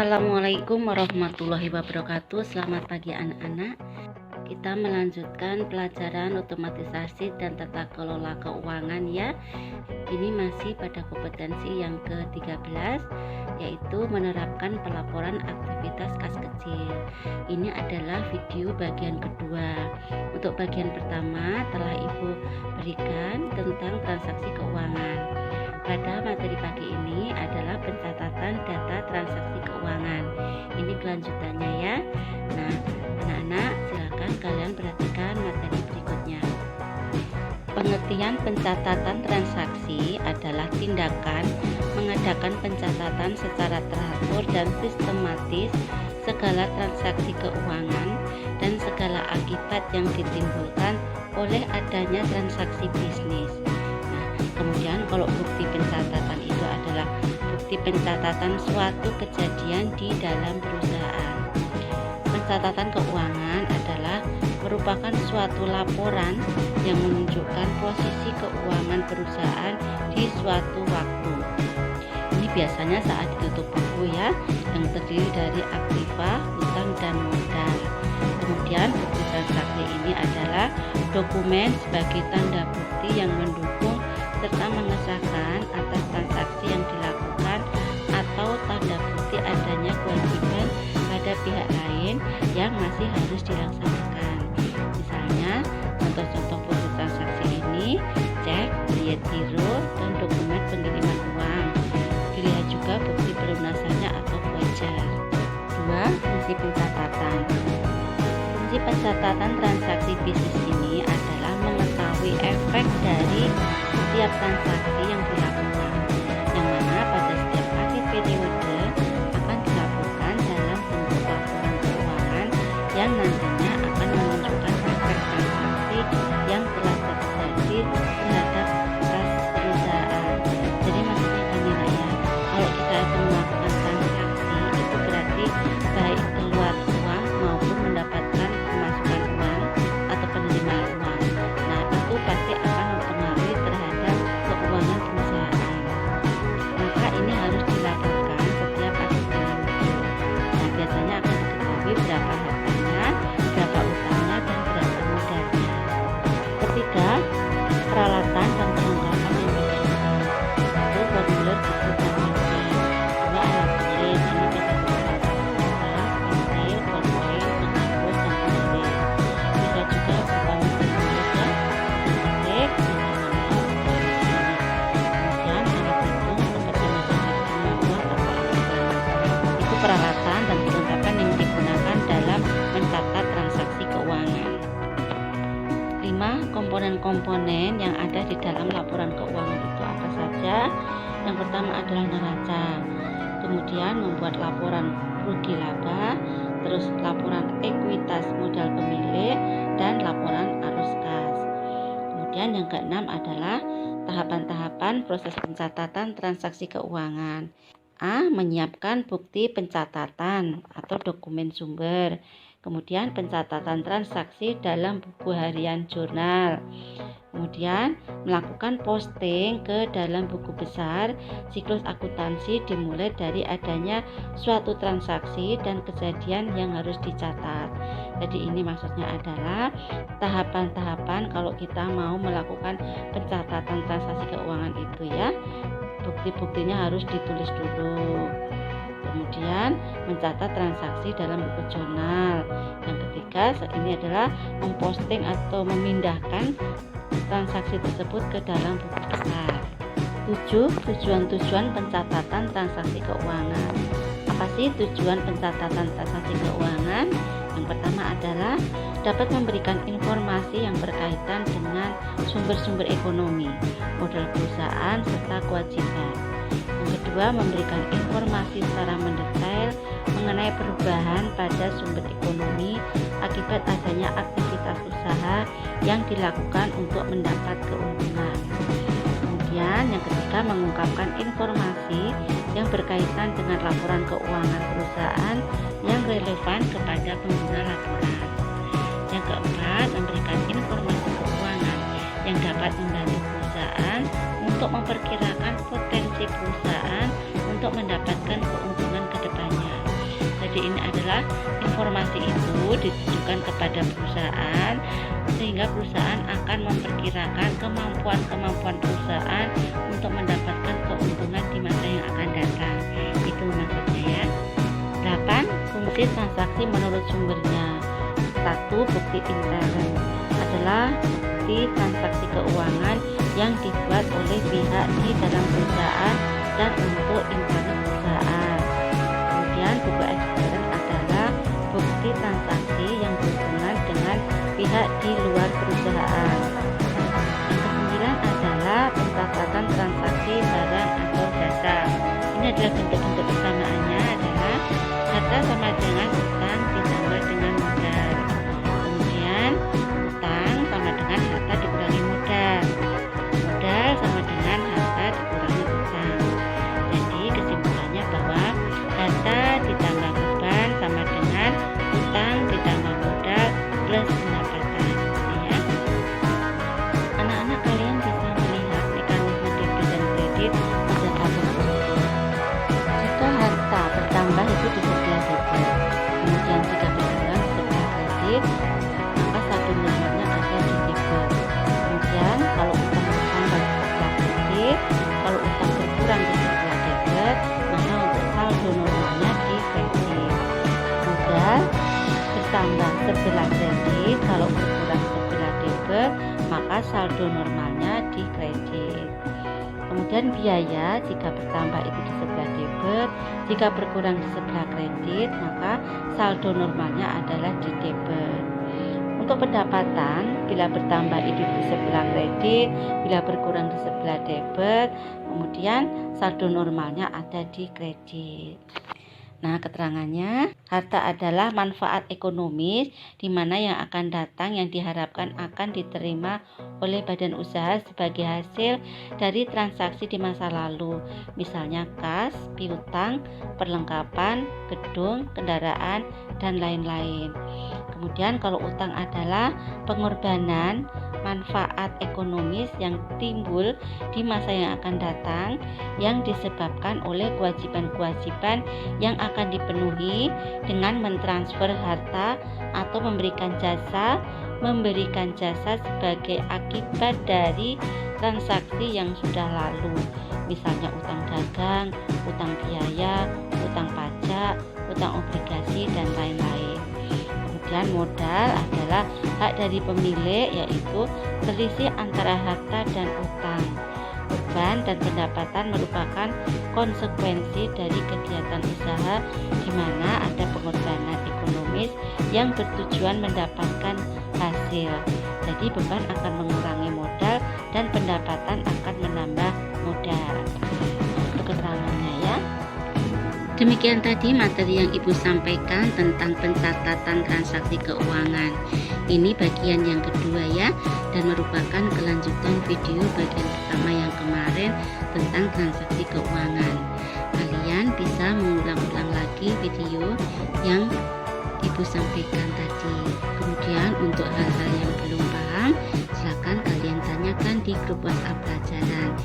Assalamualaikum warahmatullahi wabarakatuh. Selamat pagi anak-anak. Kita melanjutkan pelajaran otomatisasi dan tata kelola keuangan ya. Ini masih pada kompetensi yang ke-13, yaitu menerapkan pelaporan aktivitas kas kecil. Ini adalah video bagian kedua. Untuk bagian pertama telah Ibu berikan tentang transaksi keuangan. Pada materi pagi ini adalah pencatatan data transaksi keuangan. Ini kelanjutannya ya. Nah, anak-anak silakan kalian perhatikan materi berikutnya. Pengertian pencatatan transaksi adalah tindakan mengadakan pencatatan secara teratur dan sistematis segala transaksi keuangan dan segala akibat yang ditimbulkan oleh adanya transaksi bisnis. Kemudian kalau bukti pencatatan itu adalah bukti pencatatan suatu kejadian di dalam perusahaan. Pencatatan keuangan adalah merupakan suatu laporan yang menunjukkan posisi keuangan perusahaan di suatu waktu. Ini biasanya saat ditutup buku ya, yang terdiri dari aktiva, hutang, dan modal. Kemudian bukti transaksi ini adalah dokumen sebagai tanda bukti yang mendukung serta mengesahkan atas transaksi yang dilakukan atau tanda bukti adanya kewajiban pada pihak lain yang masih harus dilaksanakan. Misalnya, contoh-contoh bukti transaksi ini cek, diet giro, dan dokumen pengiriman uang. Dilihat juga bukti pelunasannya atau voucher. 2. Fungsi pencatatan. Fungsi pencatatan transaksi bisnis ini adalah mengetahui efek dari setiap transaksi yang dilakukan, yang mana pada setiap akhir periode akan dilaporkan dalam bentuk laporan keuangan yang nantinya akan menunjukkan efek transaksi yang telah terjadi terhadap kas perusahaan. Jadi maksudnya gini lah ya, kalau kita itu melakukan transaksi itu berarti baik keluar uang maupun mendapatkan pemasukan uang atau penerimaan uang. Nah itu pasti akan mempengaruhi terhadap keuangan perusahaan. Maka ini harus dilaporkan setiap akhir periode. Nah biasanya akan diketahui berapa hartanya, berapa utangnya, dan berapa modalnya. Ketiga, peralatan dan perlengkapan yang dibutuhkan. Satu, formulir buku dan pensil. Dua, alat tulis. Ini bisa berupa kertas, pensil, pulpen, penghapus, dan penulis. Bisa juga berupa mesin tulis ya, ketik, peralatan dan perlengkapan yang digunakan dalam mencatat transaksi keuangan. 5. Komponen-komponen yang ada di dalam laporan keuangan itu apa saja? Yang pertama adalah neraca, kemudian membuat laporan rugi laba, terus laporan ekuitas modal pemilik, dan laporan arus kas. Kemudian yang keenam adalah tahapan-tahapan proses pencatatan transaksi keuangan. A. Menyiapkan bukti pencatatan atau dokumen sumber. Kemudian pencatatan transaksi dalam buku harian jurnal. Kemudian melakukan posting ke dalam buku besar. Siklus akuntansi dimulai dari adanya suatu transaksi dan kejadian yang harus dicatat. Jadi ini maksudnya adalah tahapan-tahapan kalau kita mau melakukan pencatatan transaksi keuangan itu ya. Bukti-buktinya harus ditulis dulu. Kemudian mencatat transaksi dalam buku jurnal. Yang ketiga ini adalah memposting atau memindahkan transaksi tersebut ke dalam buku besar. 7. Tujuan-tujuan pencatatan transaksi keuangan. Apa sih tujuan pencatatan transaksi keuangan? Yang pertama adalah dapat memberikan informasi yang berkaitan dengan sumber-sumber ekonomi, modal perusahaan, serta kewajiban. Yang kedua, memberikan informasi secara mendetail mengenai perubahan pada sumber ekonomi akibat adanya aktivitas usaha yang dilakukan untuk mendapat keuntungan. Kemudian yang ketiga, mengungkapkan informasi yang berkaitan dengan laporan keuangan perusahaan yang relevan kepada pengguna laporan. Yang keempat, memberikan informasi keuangan yang dapat membantu perusahaan untuk memperkirakan potensi perusahaan untuk mendapatkan keuntungan ke depannya. Jadi ini adalah informasi itu ditujukan kepada perusahaan, sehingga perusahaan akan memperkirakan kemampuan perusahaan untuk mendapatkan keuntungan di masa yang akan datang. Itu maksudnya ya. 8. Fungsi transaksi menurut sumbernya. 1. Bukti intern adalah bukti transaksi keuangan yang dibuat oleh pihak di dalam perusahaan dan untuk internal perusahaan. Kemudian buku ekstern adalah bukti transaksi yang berhubungan dengan pihak di luar perusahaan. Yang ke-9 adalah pencatatan transaksi barang atau jasa. Ini adalah bentuk-bentuk persamaannya adalah harta sama dengan utang ditambah dengan modal. Kemudian utang sama dengan harta dikurangi modal. Modal sama dengan harta dikurangi utang. Jadi kesimpulannya bahwa harta ditambah beban sama dengan utang ditambah modal plus pendapatan. Ya. Anak-anak kalian bisa melihat mekanisme debit dan kredit pada tabel berikut. Jika harta bertambah itu di sebelah debit, kemudian jika berkurang di sebelah kredit, maka saldo normalnya ada di debit. Kemudian kalau utang bertambah di sebelah kredit, kalau utang berkurang di sebelah debit, maka untuk saldo normalnya di kredit. Modal bertambah sebelah kredit, kalau berkurang sebelah debit, maka saldo normalnya di kredit. Kemudian biaya jika bertambah itu di sebelah debit, jika berkurang di sebelah kredit, maka saldo normalnya adalah di debit. Untuk pendapatan, bila bertambah itu di sebelah kredit, bila berkurang di sebelah debit, kemudian saldo normalnya ada di kredit. Nah, keterangannya, harta adalah manfaat ekonomis di mana yang akan datang yang diharapkan akan diterima oleh badan usaha sebagai hasil dari transaksi di masa lalu, misalnya kas, piutang, perlengkapan, gedung, kendaraan, dan lain-lain. Kemudian kalau utang adalah pengorbanan manfaat ekonomis yang timbul di masa yang akan datang yang disebabkan oleh kewajiban-kewajiban yang akan dipenuhi dengan mentransfer harta atau memberikan jasa sebagai akibat dari transaksi yang sudah lalu, misalnya utang dagang, utang biaya, utang pajak, utang obligasi, dan lain-lain. Kemudian modal adalah hak dari pemilik, yaitu selisih antara harta dan utang. Beban dan pendapatan merupakan konsekuensi dari kegiatan usaha di mana ada pengorbanan ekonomis yang bertujuan mendapatkan hasil. Jadi beban akan mengurangi modal dan pendapatan akan menambah modal. Untuk keterangannya ya. Demikian tadi materi yang Ibu sampaikan tentang pencatatan transaksi keuangan. Ini bagian yang kedua ya, dan merupakan kelanjutan video bagian pertama yang kemarin tentang transaksi keuangan. Kalian bisa mengulang-ulang lagi video yang Ibu sampaikan tadi. Kemudian untuk hal-hal yang belum paham, silakan kalian tanyakan di grup WhatsApp pelajaran.